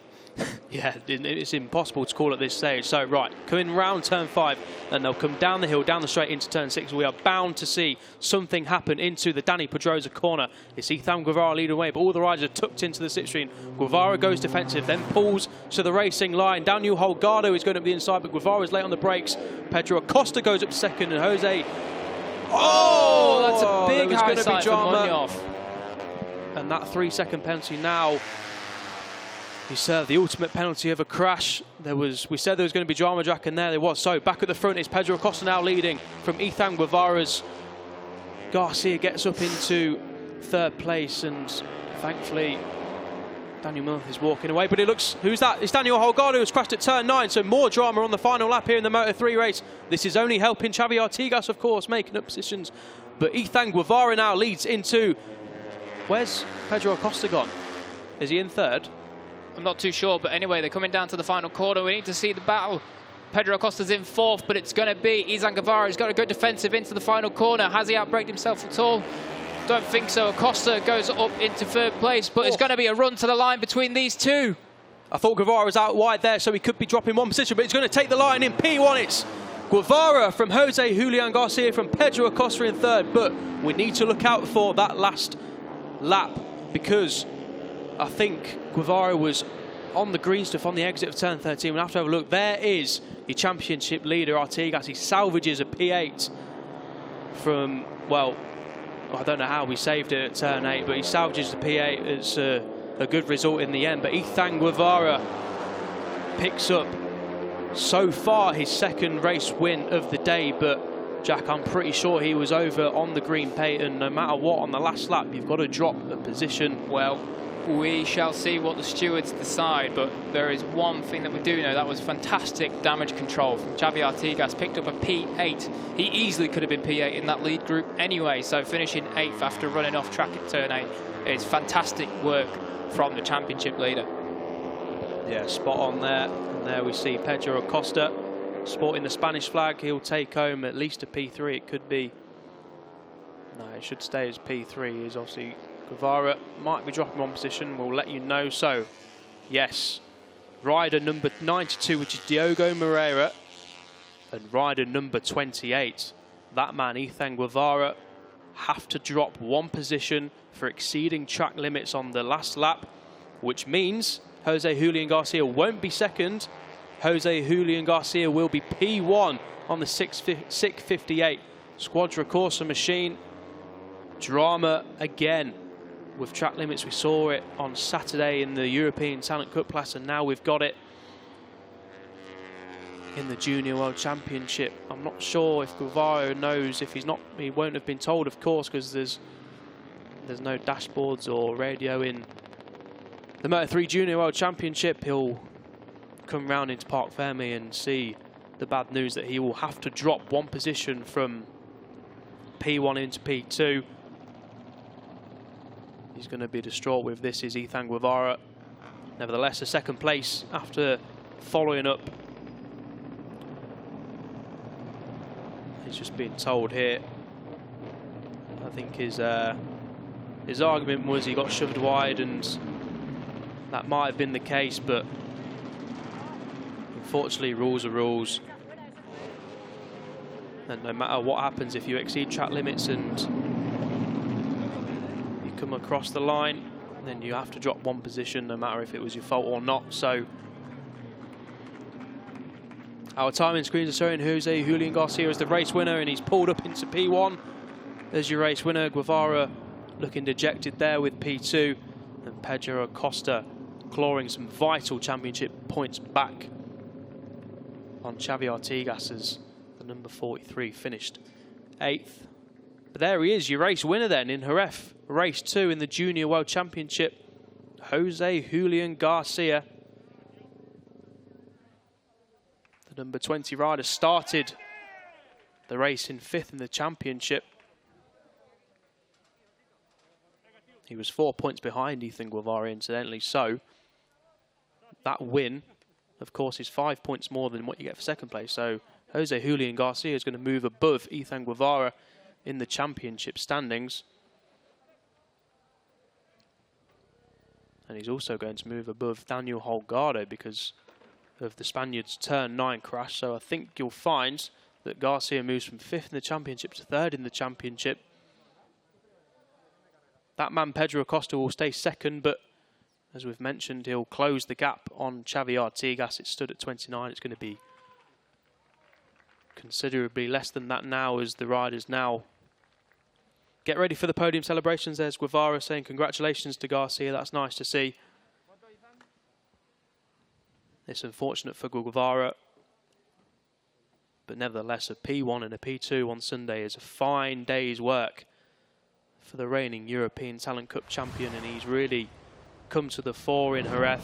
Yeah, it's impossible to call at this stage. So, right, coming round turn 5, and they'll come down the hill, down the straight into turn 6. We are bound to see something happen into the Dani Pedrosa corner. It's Izan Guevara leading away, but all the riders are tucked into the slipstream. Guevara goes defensive, then pulls to the racing line. Daniel Holgado is going up the inside, but Guevara is late on the brakes. Pedro Acosta goes up 2nd, and Jose... Oh, that's a big high side for Munoz. And that 3-second penalty now... He served the ultimate penalty of a crash. We said there was going to be drama, Jack, and there was. So back at the front is Pedro Acosta now leading from Izan Guevara's. Garcia gets up into 3rd place, and thankfully Daniel Munoz is walking away. But it looks, who's that? It's Daniel Holgado who's crashed at turn 9. So more drama on the final lap here in the Moto3 race. This is only helping Xavi Artigas, of course, making up positions. But Izan Guevara now leads into... Where's Pedro Acosta gone? Is he in third? I'm not too sure, but anyway, they're coming down to the final corner. We need to see the battle. Pedro Acosta's in fourth, but it's going to be Izan Guevara. He's got to go defensive into the final corner. Has he outbraked himself at all? Don't think so. Acosta goes up into third place, but it's going to be a run to the line between these two. I thought Guevara was out wide there, so he could be dropping one position, but he's going to take the line in P1. It's Guevara from Jose Julian Garcia from Pedro Acosta in third, but we need to look out for that last lap because I think Guevara was on the green stuff on the exit of turn 13. We'll have to have a look. There is the championship leader, Artigas. He salvages a P8 from, well, I don't know how we saved it at turn 8, but he salvages the P8. It's a good result in the end. But Izan Guevara picks up so far his second race win of the day. But Jack, I'm pretty sure he was over on the green paint, and no matter what, on the last lap, you've got to drop a position. Well, we shall see what the stewards decide, but there is one thing that we do know. That was fantastic damage control from Xavi Artigas. Picked up a P8. He easily could have been P8 in that lead group anyway, so finishing 8th after running off track at turn 8 is fantastic work from the championship leader. Yeah, spot on there. And there we see Pedro Acosta sporting the Spanish flag. He'll take home at least a P3. It could be... No, it should stay as P3. Is obviously... Guevara might be dropping one position, we'll let you know. So, yes, rider number 92, which is Diogo Moreira, and rider number 28, that man, Izan Guevara, have to drop one position for exceeding track limits on the last lap, which means Jose Julian Garcia won't be second. Jose Julian Garcia will be P1 on the 658 Squadra Corse machine. Drama again with track limits. We saw it on Saturday in the European Talent Cup class, and now we've got it in the Junior World Championship. I'm not sure if Guevara knows. If he's not, he won't have been told, of course, because there's no dashboards or radio in the Moto3 Junior World Championship. He'll come round into Parc Fermé and see the bad news that he will have to drop one position from P1 into P2. He's going to be distraught with this, is Izan Guevara. Nevertheless, a second place after following up. He's just been told here. I think his argument was he got shoved wide, and that might have been the case, but unfortunately, rules are rules. And no matter what happens, if you exceed track limits and come across the line, then you have to drop one position, no matter if it was your fault or not. So our timing screens are showing Jose Julian Garcia as the race winner, and he's pulled up into P1 as your race winner. Guevara looking dejected there with P2, and Pedro Acosta clawing some vital championship points back on Xavi Artigas as the number 43 finished 8th. But there he is, your race winner then in Jerez, race 2 in the Junior World Championship, Jose Julian Garcia. The number 20 rider started the race in 5th in the championship. He was 4 points behind Izan Guevara, incidentally, so that win, of course, is 5 points more than what you get for second place. So Jose Julian Garcia is going to move above Izan Guevara in the championship standings. And he's also going to move above Daniel Holgado because of the Spaniard's turn 9 crash. So I think you'll find that Garcia moves from 5th in the championship to 3rd in the championship. That man Pedro Acosta will stay 2nd, but as we've mentioned, he'll close the gap on Xavi Artigas. It stood at 29. It's going to be considerably less than that now, as the riders now get ready for the podium celebrations. There's Guevara saying congratulations to Garcia. That's nice to see. It's unfortunate for Guevara, but nevertheless, a P1 and a P2 on Sunday is a fine day's work for the reigning European Talent Cup champion, and he's really come to the fore in Jerez.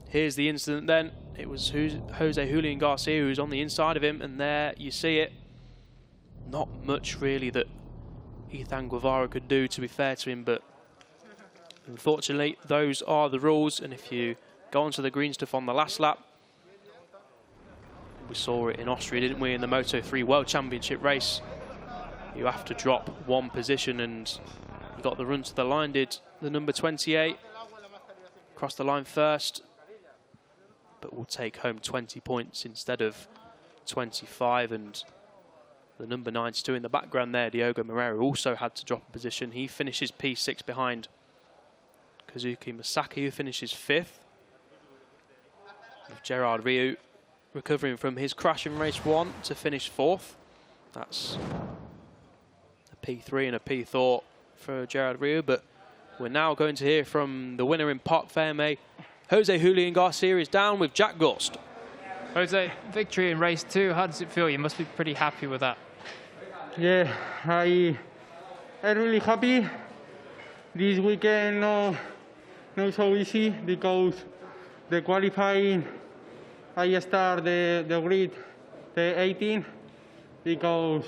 Here's the incident then. It was Jose Julian Garcia who's on the inside of him, and there you see it. Not much really that Izan Guevara could do, to be fair to him, but Unfortunately, those are the rules, and if you go onto the green stuff on the last lap, we saw it in Austria, didn't we, in the Moto3 World Championship race, you have to drop one position, and you got the run to the line, did the number 28, crossed the line first, but will take home 20 points instead of 25, and the number 92 in the background there, Diogo Moreira, also had to drop a position. He finishes P6 behind Kazuki Masaki, who finishes 5th. With Gerard Riou recovering from his crash in race 1 to finish 4th. That's a P3 and a P4 for Gerard Riou, but we're now going to hear from the winner in Parc Fermé. Jose Julian Garcia is down with Jack Gorst. Jose, victory in race 2, how does it feel? You must be pretty happy with that. Yeah, I'm really happy. This weekend not so easy because the qualifying I start the grid the 18 because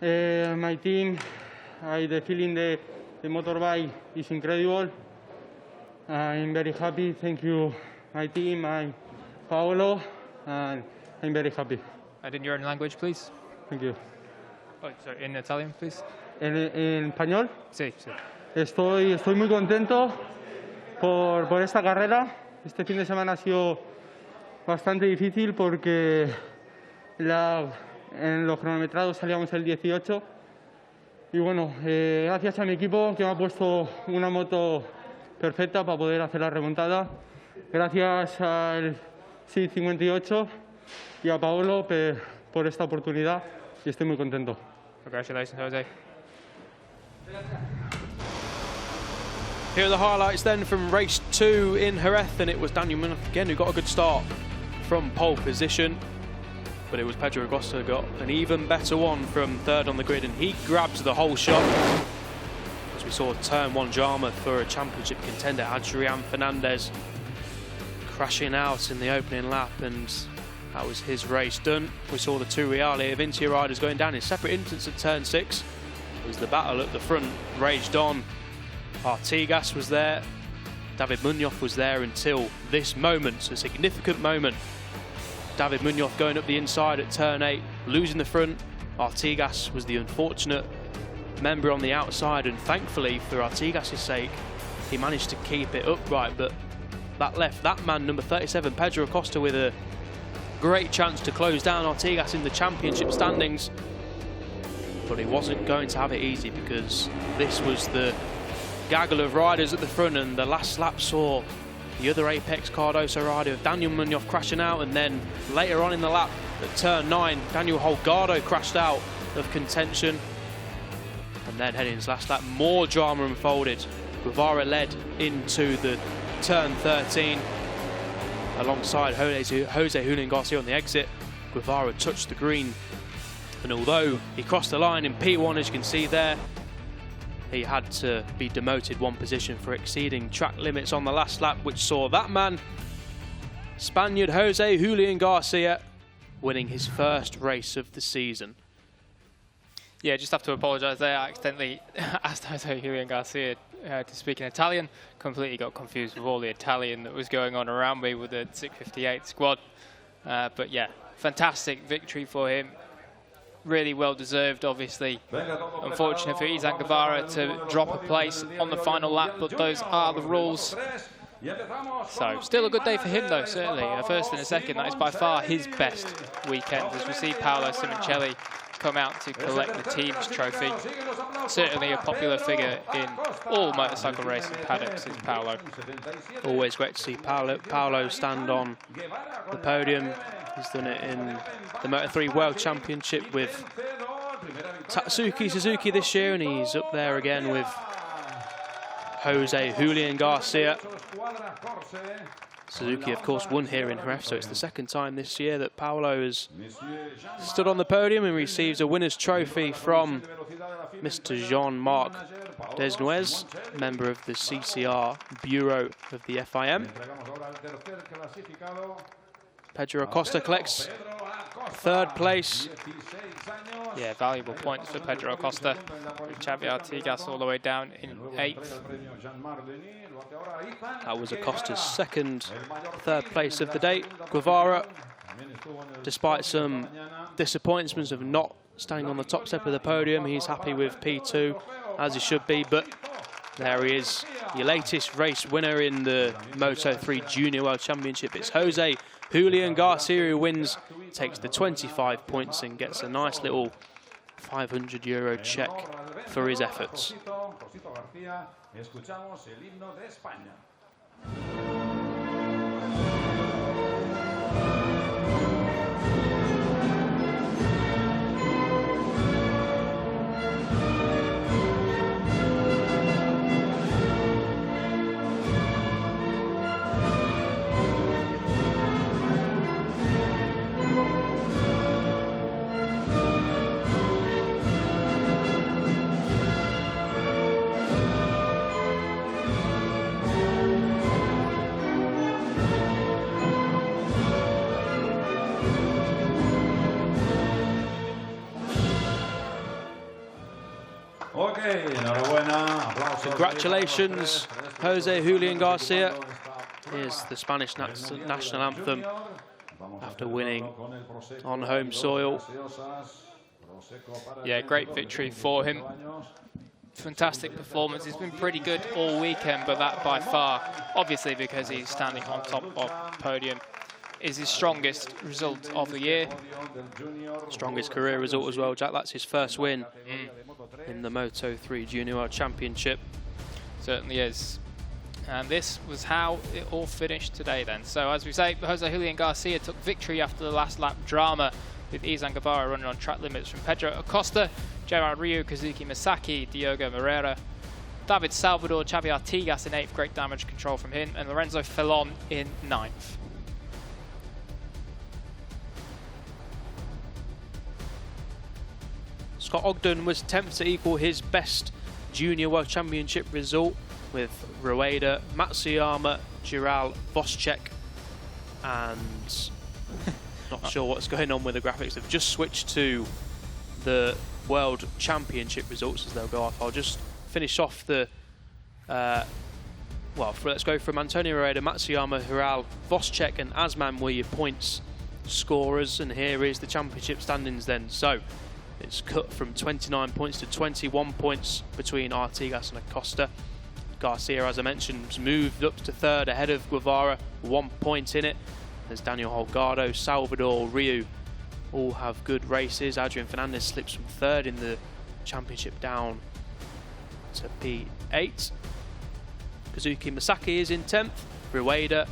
my team, the feeling the motorbike is incredible. I'm very happy. Thank you, my team, and Paolo, and I'm very happy. And in your own language, please. Thank you. Oh, sorry, in Italian, please. En español. Sí, sí. Estoy muy contento por esta carrera. Este fin de semana ha sido bastante difícil porque en los cronometrados salíamos el 18. Y bueno, gracias a mi equipo que me ha puesto una moto perfecta para poder hacer la remontada. Gracias al CEV 58 y a Paolo por esta oportunidad y estoy muy contento. Congratulations, Jose. Here are the highlights then from race 2 in Jerez, and it was Daniel Munoz again who got a good start from pole position, but it was Pedro Acosta who got an even better one from 3rd on the grid, and he grabbed the whole shot. As we saw turn 1 drama for a championship contender, Adrian Fernandez, crashing out in the opening lap, and that was his race done. We saw the 2 Reale Avintia riders going down in separate instance at turn 6 as the battle at the front raged on. Artigas was there, David Munoz was there until this moment, a significant moment. David Munoz going up the inside at turn 8, losing the front. Artigas was the unfortunate member on the outside, and thankfully for Artigas' sake, he managed to keep it upright, but that left that man, number 37, Pedro Acosta, with a great chance to close down Artigas in the championship standings. But he wasn't going to have it easy because this was the gaggle of riders at the front, and the last lap saw the other Apex Cardoso rider, Daniel Munoz, crashing out, and then later on in the lap at turn 9, Daniel Holgado crashed out of contention. And then heading into last lap, more drama unfolded. Guevara led into the turn 13 alongside Jose Julian Garcia on the exit. Guevara touched the green, and although he crossed the line in P1, as you can see there, he had to be demoted one position for exceeding track limits on the last lap, which saw that man, Spaniard Jose Julian Garcia, winning his first race of the season. Yeah, just have to apologise there. I accidentally asked Jose Julian Garcia to speak in Italian. Completely got confused with all the Italian that was going on around me with the 658 squad. But yeah, fantastic victory for him. Really well deserved, obviously. Unfortunate for Izan Guevara to drop a place on the final lap, but those are the rules. So, still a good day for him though, certainly. A first and a second, that is by far his best weekend. As we see Paolo Simoncelli come out to collect the team's trophy. Certainly a popular figure in all motorcycle racing paddocks is Paolo. Always great to see Paolo stand on the podium. He's done it in the Moto3 World Championship with Tatsuki Suzuki this year, and he's up there again with Jose Julian Garcia. Suzuki, of course, won here in Jerez, so it's the second time this year that Paolo has stood on the podium and receives a winner's trophy from Mr. Jean-Marc Desnoyers, member of the CCR Bureau of the FIM. Pedro Acosta collects 3rd place. Yeah, valuable points for Pedro Acosta. With Xavi Artigas all the way down in 8th. That was Acosta's 3rd place of the day. Guevara, despite some disappointments of not standing on the top step of the podium, he's happy with P2, as he should be, but there he is, your latest race winner in the Moto3 Junior World Championship. It's Jose Julian Garcia who wins, takes the 25 points and gets a nice little €500 check for his efforts. Congratulations, Jose Julian Garcia. Here's the Spanish national anthem after winning on home soil. Yeah, great victory for him. Fantastic performance. He's been pretty good all weekend, but that by far, obviously because he's standing on top of Podium, is his strongest result of the year. Strongest career result as well, Jack. That's his 1st win in the Moto3 Junior World Championship. Certainly is. And this was how it all finished today then. So as we say, Jose Julian Garcia took victory after the last lap drama with Izan Guevara running on track limits from Pedro Acosta, Gerard Ryu, Kazuki Misaki, Diogo Moreira, David Salvador, Xavi Artigas in 8th, great damage control from him, and Lorenzo Felon in 9th. Scott Ogden was 10th to equal his best Junior World Championship result with Rueda, Matsuyama, Giral, Voschek, and not sure what's going on with the graphics. They've just switched to the World Championship results as they'll go off. I'll just finish off the, let's go from Antonio Rueda, Matsuyama, Giral, Voschek and Asman were your points scorers, and here is the championship standings then. So it's cut from 29 points to 21 points between Artigas and Acosta. Garcia, as I mentioned, has moved up to 3rd ahead of Guevara, 1 point in it. There's Daniel Holgado, Salvador, Ryu, all have good races. Adrian Fernandez slips from 3rd in the championship down to P8. Kazuki Misaki is in 10th. Rueda,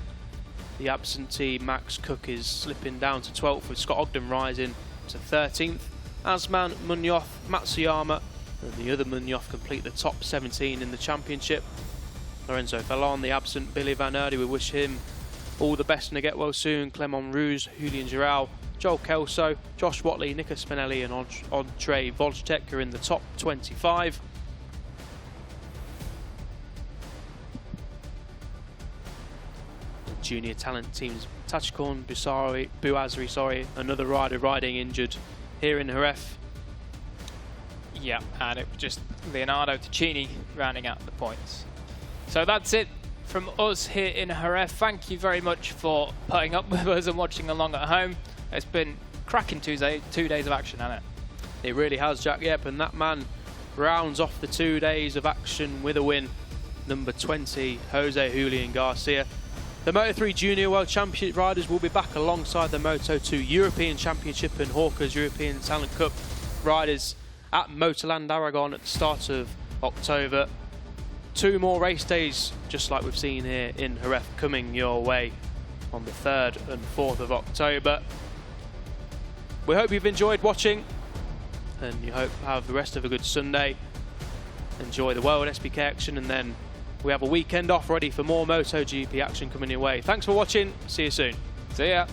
the absentee Max Cook, is slipping down to 12th with Scott Ogden rising to 13th. Asman, Munoz, Matsuyama and the other Munoz complete the top 17 in the championship. Lorenzo Felon, the absent Billy Van Erde, we wish him all the best and to get well soon. Clement Rouge, Julian Giral, Joel Kelso, Josh Watley, Nika Spinelli and Andre Voljtek are in the top 25. The junior talent teams, Tachkorn, Buazri, another rider riding injured here in Jerez. Yeah, and it was just Leonardo Ticini rounding out the points. So that's it from us here in Jerez. Thank you very much for putting up with us and watching along at home. It's been cracking 2 days of action, hasn't it? It really has, Jack. Yep, and that man rounds off the 2 days of action with a win. Number 20, Jose Julian Garcia. The Moto3 Junior World Championship riders will be back alongside the Moto2 European Championship and Hawkers European Talent Cup riders at Motorland Aragon at the start of October. 2 more race days, just like we've seen here in Jerez, coming your way on the 3rd and 4th of October. We hope you've enjoyed watching, and you hope to have the rest of a good Sunday. Enjoy the World SBK action, and then we have a weekend off ready for more MotoGP action coming your way. Thanks for watching. See you soon. See ya.